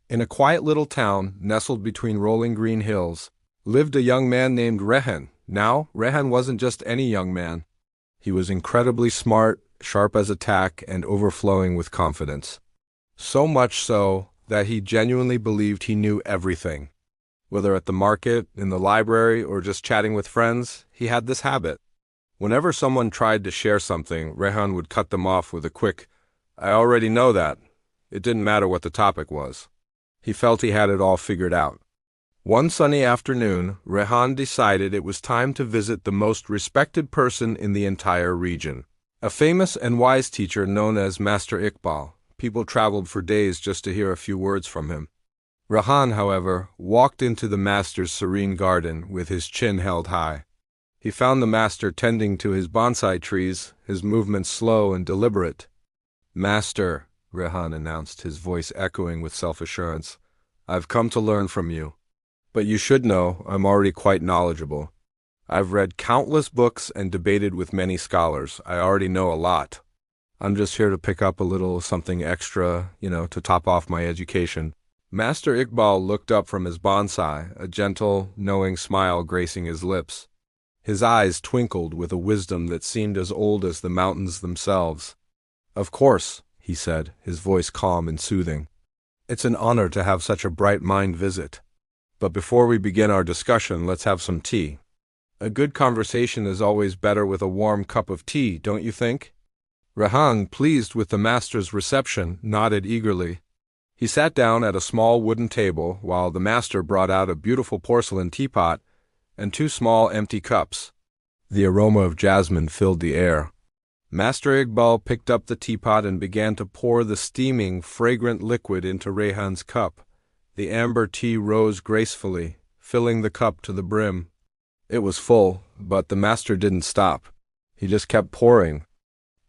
In a quiet little town, nestled between rolling green hills, lived a young man named Rehan. Now, Rehan wasn't just any young man. He was incredibly smart, sharp as a tack, and overflowing with confidence. So much so that he genuinely believed he knew everything. Whether at the market, in the library, or just chatting with friends, he had this habit. Whenever someone tried to share something, Rehan would cut them off with a quick, "I already know that." It didn't matter what the topic was. He felt he had it all figured out. One sunny afternoon, Rehan decided it was time to visit the most respected person in the entire region. A famous and wise teacher known as Master Iqbal. People traveled for days just to hear a few words from him. Rehan, however, walked into the master's serene garden with his chin held high. He found the master tending to his bonsai trees, his movements slow and deliberate. "Master," Rehan announced, his voice echoing with self-assurance, "I've come to learn from you. But you should know I'm already quite knowledgeable. I've read countless books and debated with many scholars. I already know a lot. I'm just here to pick up a little something extra, to top off my education." Master Iqbal looked up from his bonsai, a gentle, knowing smile gracing his lips. His eyes twinkled with a wisdom that seemed as old as the mountains themselves. "Of course," he said, his voice calm and soothing. "It's an honor to have such a bright mind visit. But before we begin our discussion, let's have some tea. A good conversation is always better with a warm cup of tea, don't you think?" Rehan, pleased with the master's reception, nodded eagerly. He sat down at a small wooden table while the master brought out a beautiful porcelain teapot and two small empty cups. The aroma of jasmine filled the air. Master Iqbal picked up the teapot and began to pour the steaming, fragrant liquid into Rehan's cup. The amber tea rose gracefully, filling the cup to the brim. It was full, but the master didn't stop. He just kept pouring.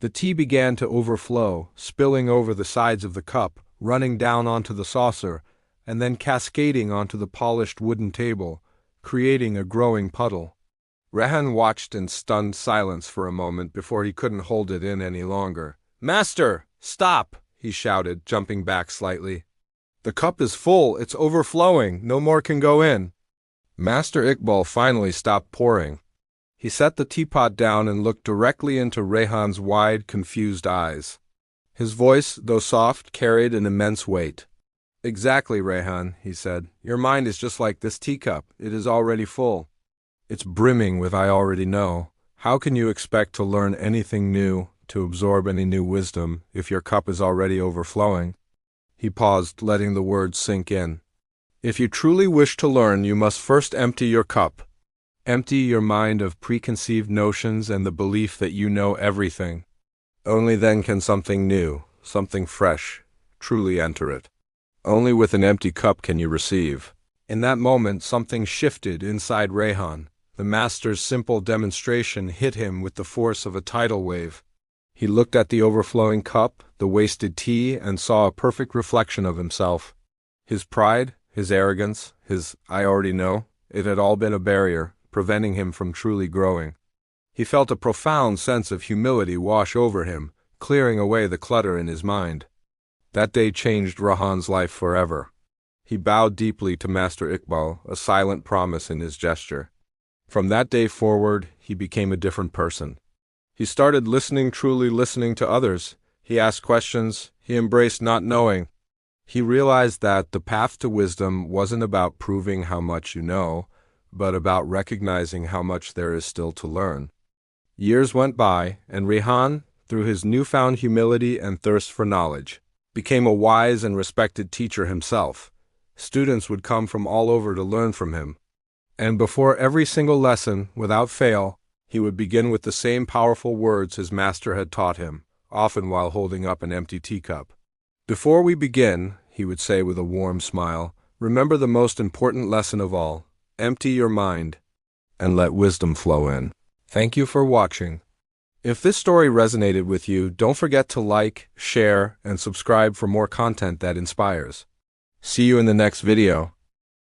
The tea began to overflow, spilling over the sides of the cup, running down onto the saucer, and then cascading onto the polished wooden table, creating a growing puddle. Rehan watched in stunned silence for a moment before he couldn't hold it in any longer. "Master, stop!" he shouted, jumping back slightly. "The cup is full, it's overflowing, no more can go in." Master Iqbal finally stopped pouring. He set the teapot down and looked directly into Rehan's wide, confused eyes. His voice, though soft, carried an immense weight. "Exactly, Rehan," he said. "Your mind is just like this teacup. It is already full. It's brimming with I already know. How can you expect to learn anything new, to absorb any new wisdom, if your cup is already overflowing?" He paused, letting the words sink in. "If you truly wish to learn, you must first empty your cup. Empty your mind of preconceived notions and the belief that you know everything. Only then can something new, something fresh, truly enter it. Only with an empty cup can you receive." In that moment, something shifted inside Rehan. The master's simple demonstration hit him with the force of a tidal wave. He looked at the overflowing cup, the wasted tea, and saw a perfect reflection of himself. His pride, his arrogance, his "I already know," it had all been a barrier, preventing him from truly growing. He felt a profound sense of humility wash over him, clearing away the clutter in his mind. That day changed Rehan's life forever. He bowed deeply to Master Iqbal, a silent promise in his gesture. From that day forward, he became a different person. He started listening, truly listening to others. He asked questions. He embraced not knowing. He realized that the path to wisdom wasn't about proving how much you know, but about recognizing how much there is still to learn. Years went by, and Rehan, through his newfound humility and thirst for knowledge, became a wise and respected teacher himself. Students would come from all over to learn from him. And before every single lesson, without fail, he would begin with the same powerful words his master had taught him, often while holding up an empty teacup. "Before we begin," he would say with a warm smile, "remember the most important lesson of all. Empty your mind, and let wisdom flow in." Thank you for watching. If this story resonated with you, don't forget to like, share, and subscribe for more content that inspires. See you in the next video.